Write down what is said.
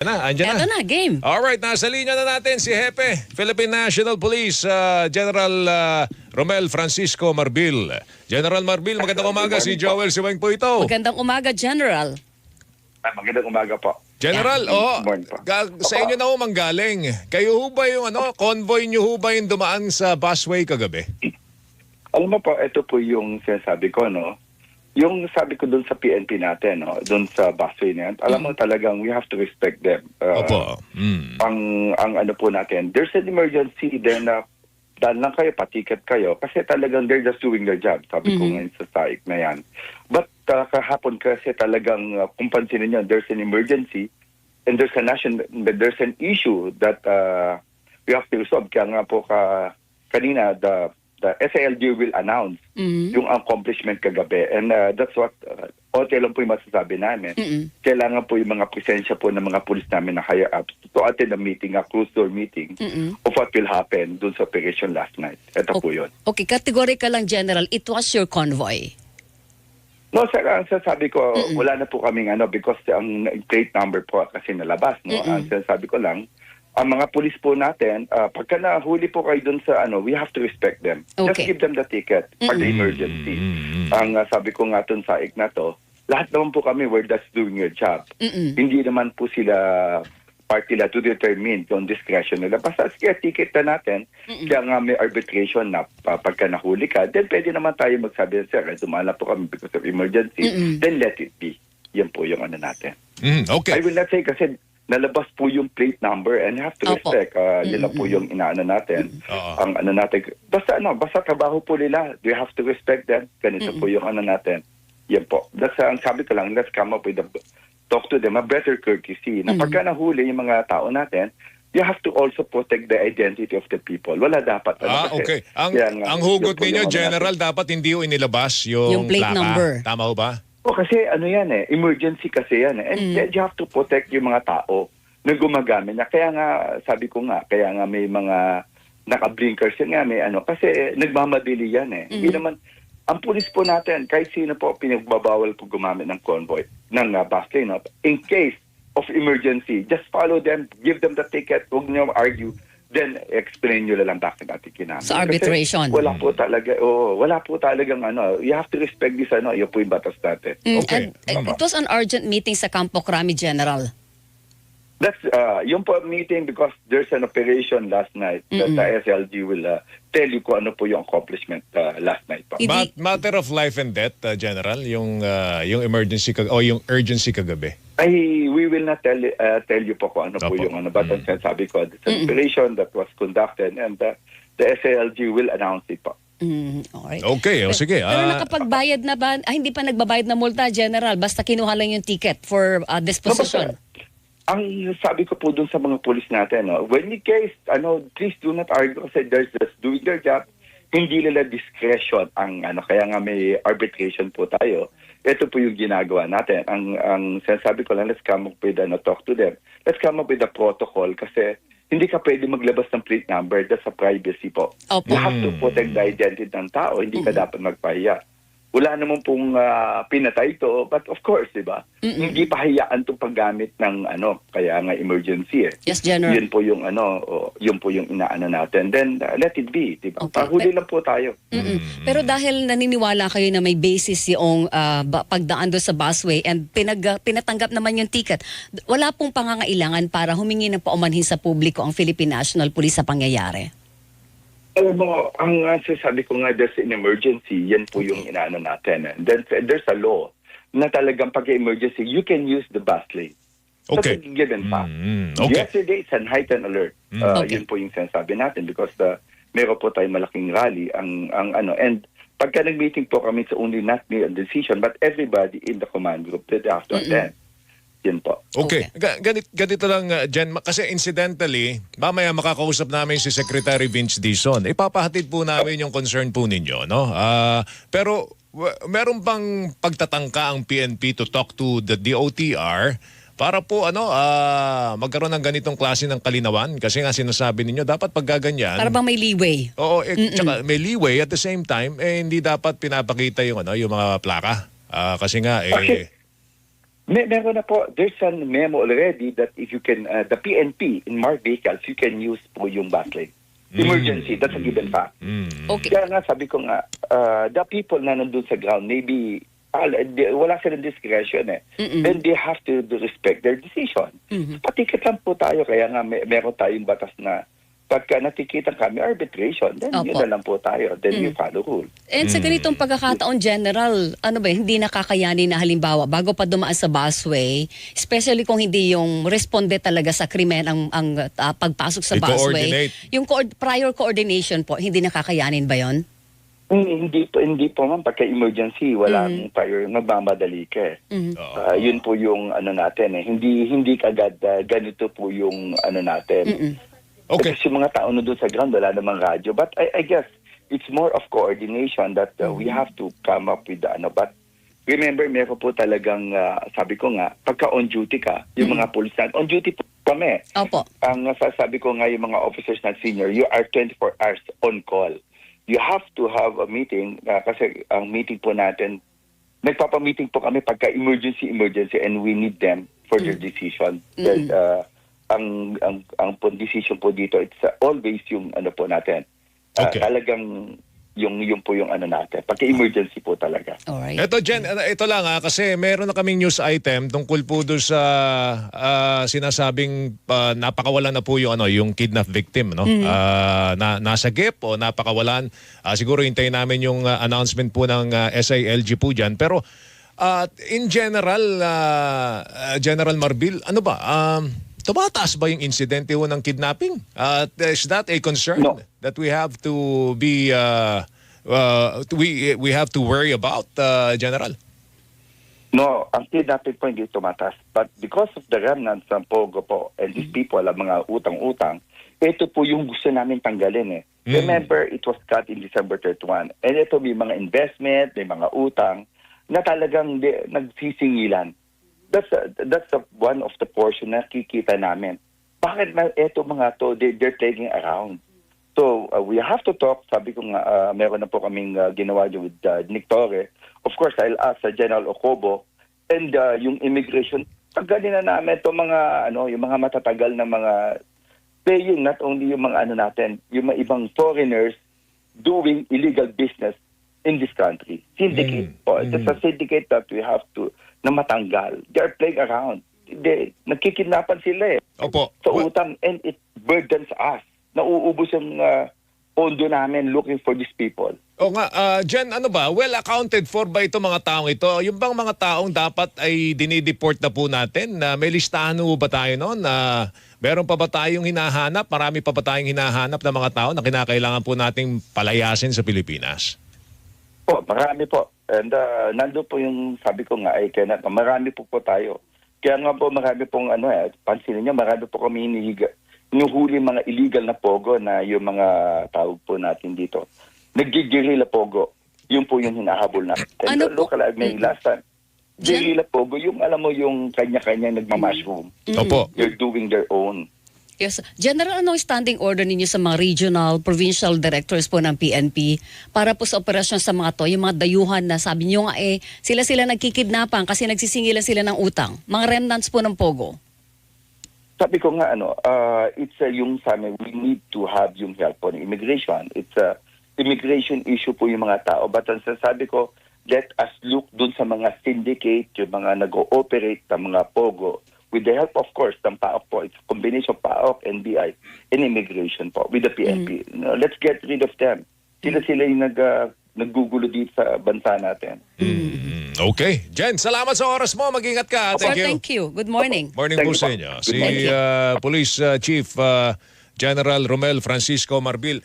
Andyan Eto na, game. Alright, nasa linya na natin si Hepe, Philippine National Police, General Romel Francisco Marbil. General Marbil, magandang umaga. Si Joel Siweng po ito. Magandang umaga, General. Magandang umaga po. General, Morning po. sa inyo na ho manggaling. Kayo ho ba yung convoy nyo ho ba yung dumaan sa busway kagabi? Alam mo po, ito po yung sinasabi ko, no? Yung sabi ko doon sa PNP natin, no? Doon sa busway na yan, alam mo talagang we have to respect them. Opo. Ang ano po natin, there's an emergency, then dahil lang kayo, patiket kayo, kasi talagang they're just doing their job. Sabi ko ngayon sa SAIC na yan. But kahapon kasi talagang kung pansinin nyo, there's an emergency and there's an issue that we have to resolve. Kaya nga po kanina, the SALG will announce yung accomplishment kagabi. And that's what, OT lang po yung masasabi namin. Kailangan po yung mga presensya po ng mga pulis namin na higher ups to attend a meeting, a closed door meeting of what will happen dun sa operation last night. Ito po yun. Okay, categorical lang, General. It was your convoy. No, sir, ang sasabi ko, wala na po kaming because ang plate number po kasi nalabas. No? Ang sasabi ko lang, ang mga pulis po natin, pagka nahuli po kayo dun sa we have to respect them. Just Okay. give them the ticket for the emergency. Ang sabi ko nga dun sa IC na to, lahat naman po kami, we're just doing your job. Hindi naman po sila party nila to determine yung discretion nila. Basta sige, ticket na natin. Kaya nga may arbitration na pagka nahuli ka, then pwede naman tayo magsabi, sir, dumala po kami because of emergency, then let it be. Yan po yung natin. Okay. I will not say kasi nalabas po yung plate number and have to respect. Yun na po yung inaano natin. Ang natin. Basta trabaho po nila. We have to respect them. Ganito po yung natin. Yan po. That's ang sabi ko lang, let's come up with talk to them, a better courtesy. Na pagka nahuli yung mga tao natin, you have to also protect the identity of the people. Wala dapat. Okay. Ang hugot ninyo, General, dapat hindi ho inilabas yung plate plaka. number. Tama ho ba? Kasi emergency kasi yan. And you have to protect yung mga tao na gumagamit na. Kaya nga, sabi ko nga, kaya nga may mga naka-blinkers yan nga, may kasi nagmamadili yan Hindi naman, ang pulis po natin, kahit sino po, pinagbabawal po gumamit ng convoy, ng bus lane. In case of emergency, just follow them, give them the ticket, huwag niyo argue, then explain nyo lang bakit natin kinamit. Sa arbitration. Kasi wala po talaga, wala po talagang you have to respect this, yun po yung batas natin. Okay. And it was an urgent meeting sa Campo Crame, General. That's yung po meeting because there's an operation last night that the SLG will tell you kung ano po yung accomplishment last night po. Matter of life and death, General, yung emergency yung urgency kagabi. We will not tell you po kung ano po yung but ang sabi ko, it's an operation that was conducted and the SLG will announce it po. Alright. Okay, sige. Pero nakapagbayad na ba? Hindi pa nagbabayad na multa, General. Basta kinuha lang yung ticket for disposition. Ang sabi ko po dun sa mga pulis natin, when in case, please do not argue kasi they're just doing their job. Hindi nila discretion ang kaya nga may arbitration po tayo. Ito po yung ginagawa natin. Ang sinasabi ko lang, let's come up with talk to them. Let's come up with a protocol kasi hindi ka pwede maglabas ng plate number. That's a privacy po. Opo. You have to protect the identity ng tao. Hindi ka dapat magpahiya. Wala naman pong pinatay ito, but of course, di ba? Hindi pahayaan itong paggamit ng kaya nga emergency Yes, General. Yun po yung yun po yung inaano natin. Then let it be, di ba? Okay. Pahuli lang po tayo. Pero dahil naniniwala kayo na may basis yung pagdaan doon sa busway and pinatanggap naman yung ticket, wala pong pangangailangan para humingi ng paumanhin sa publiko ang Philippine National Police sa pangyayari? Alam mo, ang sasabi ko nga, there's an emergency, yan po yung inaano natin. And then there's a law na talagang pag-emergency, you can use the bus lane. Okay. That's a given fact. Okay. Yesterday, it's an heightened alert. Yun po yung sinasabi natin because meron po tayong malaking rally. And pagka nag-meeting po kami, it's only not me a decision, but everybody in the command group that they have to attend. Yan po. Okay. Ganito lang, Jen, kasi incidentally, mamaya makakausap namin si Secretary Vince Dizon. Ipapahatid po namin yung concern po ninyo, no? Pero meron bang pagtatangka ang PNP to talk to the DOTR para po magkaroon ng ganitong klase ng kalinawan? Kasi nga sinasabi ninyo, dapat paggaganyan. Para bang may leeway? Oo, tsaka may leeway at the same time, hindi dapat pinapakita yung mga plaka. Kasi nga, Meron na po, there's a memo already that if you can, the PNP in marked vehicles, you can use po yung bus lane. Emergency, that's a given fact. Okay. Kaya nga sabi ko nga, the people na nandun sa ground, maybe wala silang discretion eh. Then they have to respect their decision. Patikat lang po tayo, kaya nga meron tayong batas na pagka nakikita kami arbitration, then yun Opo. na lang po tayo. Then we follow rule. And sa ganitong pagkakataon, General, ano ba, hindi nakakayanin na halimbawa, bago pa dumaan sa busway, especially kung hindi yung responde talaga sa krimen ang pagpasok sa busway, I-coordinate. yung prior coordination po, hindi nakakayanin ba yon? Hindi po man, pagka emergency, walang prior, nagmamadali ka eh. Yun po yung ano natin eh. Hindi kagad ganito po yung ano natin. Okay. Kasi yung mga tao na doon sa ground, wala namang radyo. But I guess it's more of coordination that we have to come up with ano. But remember, meron po talagang, sabi ko nga, pagka on duty ka, yung mga police na, on duty po kami. Opo. Ang sasabi ko nga yung mga officers na senior, you are 24 hours on call. You have to have a meeting kasi ang meeting po natin, nagpapa-meeting po kami pagka emergency and we need them for their decision. Then, ang decision po dito, it's always yung ano po natin. Okay. Talagang yung po yung ano natin. Pagka-emergency po talaga. Alright. Ito, Jen, ito lang kasi meron na kaming news item tungkol po doon sa sinasabing napakawalan na po yung kidnap victim, no? Nasa GIP o napakawalan. Siguro hintayin namin yung announcement po ng SILG po dyan. Pero in general, General Marbil, ano ba? Tumataas ba yung insidente ho ng kidnapping? Is that a concern No. that we have to be we have to worry about, General? No, ang kidnapping po hindi tumataas. But because of the remnants ng Pogo po and these people, ang mga utang-utang, ito po yung gusto namin tanggalin eh. Remember, it was cut in December 31. And ito may mga investment, may mga utang na talagang nagsisingilan. That's one of the portion na kikita namin. Bakit na ito mga to, they're taking around. So, we have to talk. Sabi ko nga, meron na po kaming ginawa with Nick Torre. Of course, I'll ask General Ocobo and yung immigration. Tagalin na namin itong mga, yung mga matatagal na mga paying, not only yung mga natin, yung mga ibang foreigners doing illegal business in this country. Syndicate po. It's a syndicate that we have to na matanggal. They are playing around. Nagkikidnapan sila eh. Opo. Sa utang, and it burdens us. Nauubos yung pondo namin looking for these people. O nga, Jen, ano ba? Well accounted for ba ito mga taong ito? Yung bang mga taong dapat ay dinideport na po natin? May listahan po ba tayo noon? Meron pa ba tayong hinahanap? Marami pa ba tayong hinahanap na mga tao na kinakailangan po nating palayasin sa Pilipinas? Po, marami po. And nandun po yung sabi ko nga, marami po tayo. Kaya nga po marami pong pansinin niyo, marami po kami hinuhuli mga illegal na pogo na yung mga tawag po natin dito. Nagigirila pogo. Yun po yung hinahabol natin. And Ano the po? local last time, guerrilla pogo, yung alam mo yung kanya-kanya nagmamashroom. Opo. They're doing their own. Yes. General, anong standing order ninyo sa mga regional, provincial directors po ng PNP para po sa operasyon sa mga to, yung mga dayuhan na sabi nyo nga sila nagkikidnapan kasi nagsisingilan sila ng utang. Mga remnants po ng Pogo. Sabi ko nga, it's yung sa amin, we need to have yung help on immigration. It's a immigration issue po yung mga tao. But ang sabi ko, let us look dun sa mga syndicate, yung mga nag-ooperate ng mga Pogo, with the help, of course, ng PAOK po. It's a combination of PAOK, NBI, and immigration po, with the PNP. Let's get rid of them. Sila yung naggugulo dito sa bansa natin. Okay. Jen, salamat sa oras mo. Mag-ingat ka. Sir, Thank you. thank you. Good morning. Morning Thank po you sa po. inyo. Good Si morning. Police Chief General Romel Francisco Marbil.